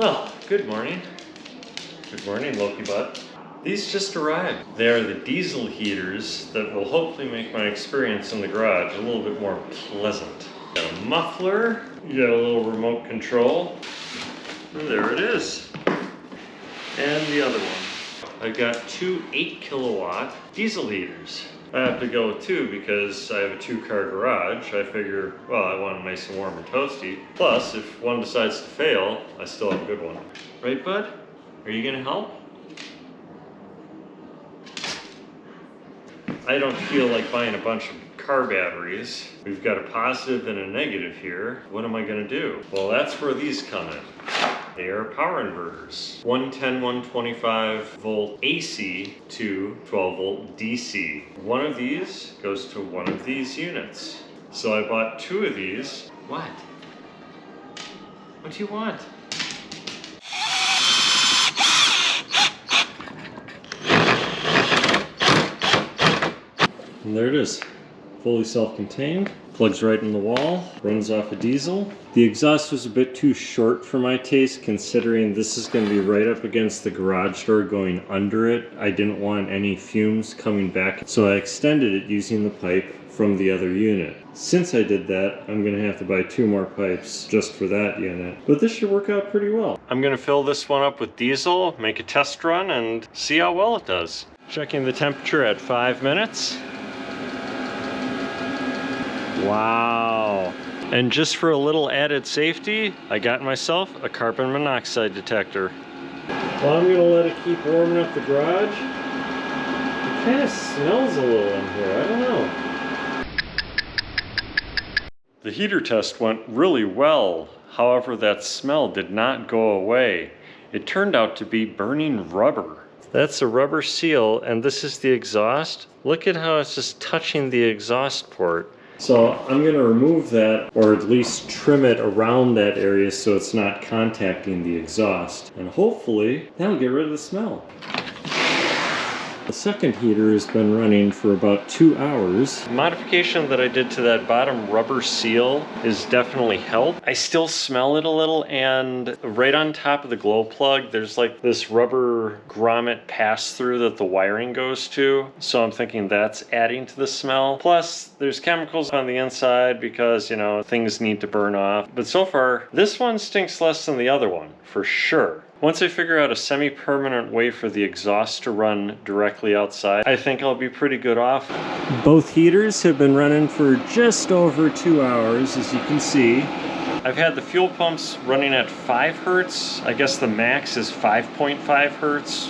Well, good morning. Good morning, Loki butt. These just arrived. They are the diesel heaters that will hopefully make my experience in the garage a little bit more pleasant. Got a muffler, you got a little remote control, and there it is. And the other one. I've got two 8 kilowatt diesel heaters. I have to go with two because I have a 2-car garage. I figure, well, I want it nice and warm and toasty. Plus, if one decides to fail, I still have a good one. Right, bud? Are you gonna help? I don't feel like buying a bunch of car batteries. We've got a positive and a negative here. What am I gonna do? Well, that's where these come in. They are power inverters. 110, 125 volt AC to 12 volt DC. One of these goes to one of these units. So I bought two of these. What? What do you want? And there it is, fully self-contained, plugs right in the wall, runs off a diesel. The exhaust was a bit too short for my taste considering this is going to be right up against the garage door going under it. I didn't want any fumes coming back, so I extended it using the pipe from the other unit. Since I did that, I'm going to have to buy 2 more pipes just for that unit. But this should work out pretty well. I'm going to fill this one up with diesel, make a test run, and see how well it does. Checking the temperature at 5 minutes. Wow. And just for a little added safety, I got myself a carbon monoxide detector. Well, I'm gonna let it keep warming up the garage. It kind of smells a little in here, I don't know. The heater test went really well. However, that smell did not go away. It turned out to be burning rubber. That's a rubber seal, and this is the exhaust. Look at how it's just touching the exhaust port. So I'm going to remove that, or at least trim it around that area so it's not contacting the exhaust. And hopefully that'll get rid of the smell. The second heater has been running for about 2 hours. The modification that I did to that bottom rubber seal is definitely helped. I still smell it a little, and right on top of the glow plug, there's like this rubber grommet pass-through that the wiring goes to. So I'm thinking that's adding to the smell. Plus, there's chemicals on the inside because, you know, things need to burn off. But so far, this one stinks less than the other one, for sure. Once I figure out a semi-permanent way for the exhaust to run directly outside, I think I'll be pretty good off. Both heaters have been running for just over 2 hours, as you can see. I've had the fuel pumps running at 5 hertz. I guess the max is 5.5 hertz,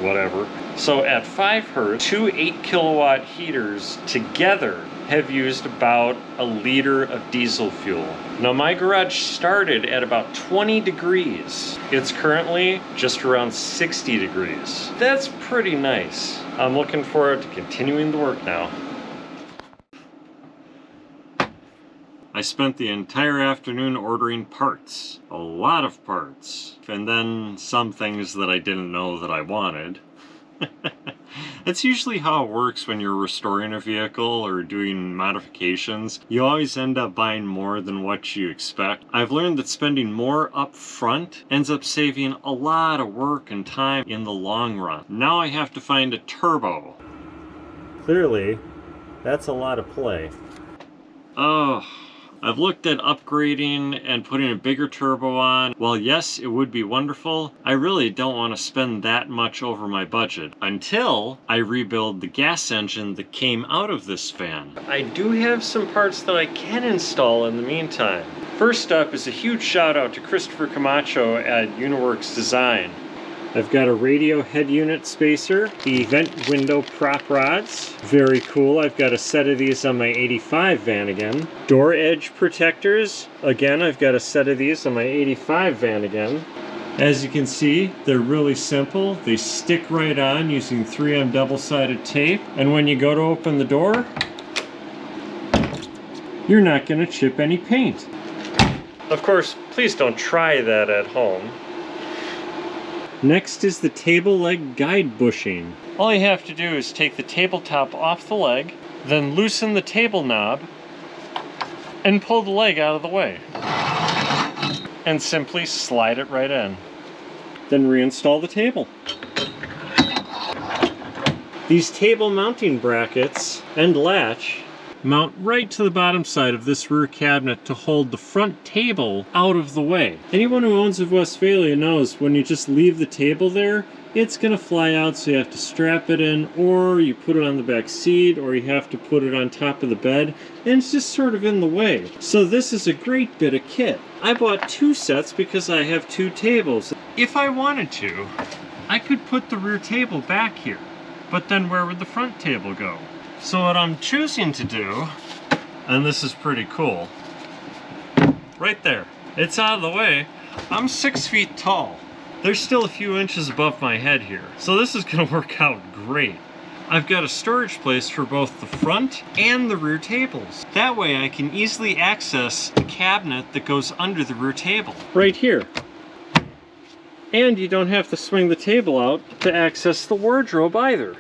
whatever. So at 5 hertz, 2 8 kilowatt heaters together have used about a liter of diesel fuel. Now my garage started at about 20 degrees. It's currently just around 60 degrees. That's pretty nice. I'm looking forward to continuing the work now. I spent the entire afternoon ordering parts. A lot of parts. And then some things that I didn't know that I wanted. That's usually how it works when you're restoring a vehicle or doing modifications. You always end up buying more than what you expect. I've learned that spending more up front ends up saving a lot of work and time in the long run. Now I have to find a turbo. Clearly, that's a lot of play. Oh. I've looked at upgrading and putting a bigger turbo on. While yes, it would be wonderful, I really don't want to spend that much over my budget until I rebuild the gas engine that came out of this van. I do have some parts that I can install in the meantime. First up is a huge shout out to Christopher Camacho at Uniworks Design. I've got a radio head unit spacer, the vent window prop rods, very cool. I've got a set of these on my 85 Vanagon. Door edge protectors, again I've got a set of these on my 85 Vanagon. As you can see, they're really simple. They stick right on using 3M double-sided tape, and when you go to open the door, you're not going to chip any paint. Of course, please don't try that at home. Next is the table leg guide bushing. All you have to do is take the tabletop off the leg, then loosen the table knob, and pull the leg out of the way. and simply slide it right in. Then reinstall the table. These table mounting brackets and latch mount right to the bottom side of this rear cabinet to hold the front table out of the way. Anyone who owns a Westfalia knows when you just leave the table there, it's gonna fly out, so you have to strap it in, or you put it on the back seat, or you have to put it on top of the bed, and it's just sort of in the way. So this is a great bit of kit. I bought 2 sets because I have 2 tables. If I wanted to, I could put the rear table back here, but then where would the front table go? So what I'm choosing to do, and this is pretty cool, right there. It's out of the way. I'm 6 feet tall. There's still a few inches above my head here. So this is gonna work out great. I've got a storage place for both the front and the rear tables. That way I can easily access the cabinet that goes under the rear table. Right here. And you don't have to swing the table out to access the wardrobe either.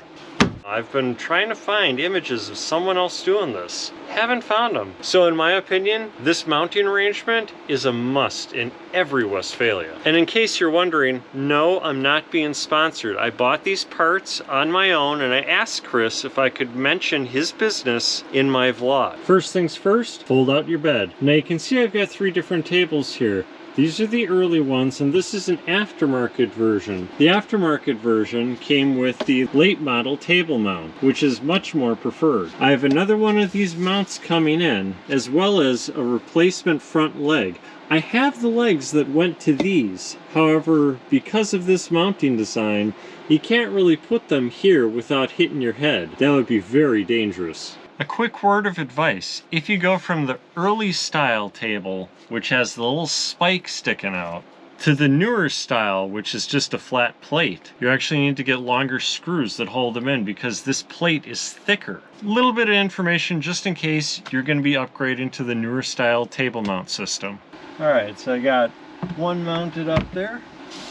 I've been trying to find images of someone else doing this. Haven't found them. So in my opinion, this mounting arrangement is a must in every Westfalia. And in case you're wondering, no, I'm not being sponsored. I bought these parts on my own and I asked Chris if I could mention his business in my vlog. First things first, fold out your bed. Now you can see I've got 3 different tables here. These are the early ones, and this is an aftermarket version. The aftermarket version came with the late model table mount, which is much more preferred. I have another one of these mounts coming in, as well as a replacement front leg. I have the legs that went to these. However, because of this mounting design, you can't really put them here without hitting your head. That would be very dangerous. A quick word of advice. If you go from the early style table, which has the little spike sticking out, to the newer style, which is just a flat plate, you actually need to get longer screws that hold them in because this plate is thicker. A little bit of information just in case you're going to be upgrading to the newer style table mount system. Alright, so I got one mounted up there.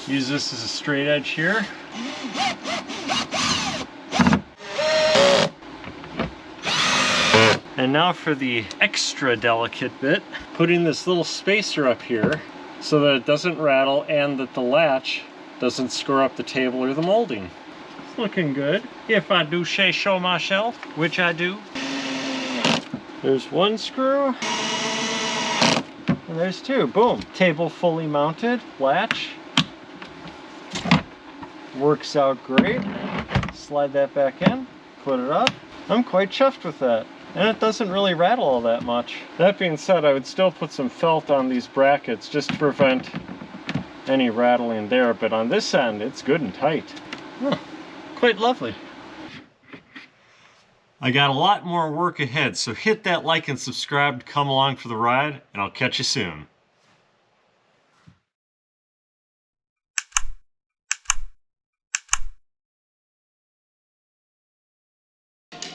Use this as a straight edge here. And now for the extra delicate bit, putting this little spacer up here so that it doesn't rattle and that the latch doesn't screw up the table or the molding. It's looking good, if I do say so myself, which I do. There's one screw, and there's 2, boom. Table fully mounted, latch. Works out great. Slide that back in, put it up. I'm quite chuffed with that. And it doesn't really rattle all that much. That being said, I would still put some felt on these brackets just to prevent any rattling there, but on this end, it's good and tight. Huh, quite lovely. I got a lot more work ahead, so hit that like and subscribe to come along for the ride, and I'll catch you soon.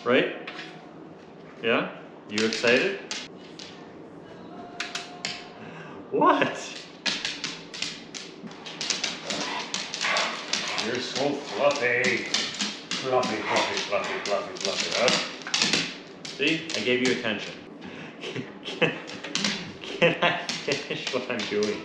Right? Yeah? You excited? What? You're so fluffy. Fluffy, fluffy, fluffy, fluffy, fluffy. Huh? See? I gave you attention. Can I finish what I'm doing?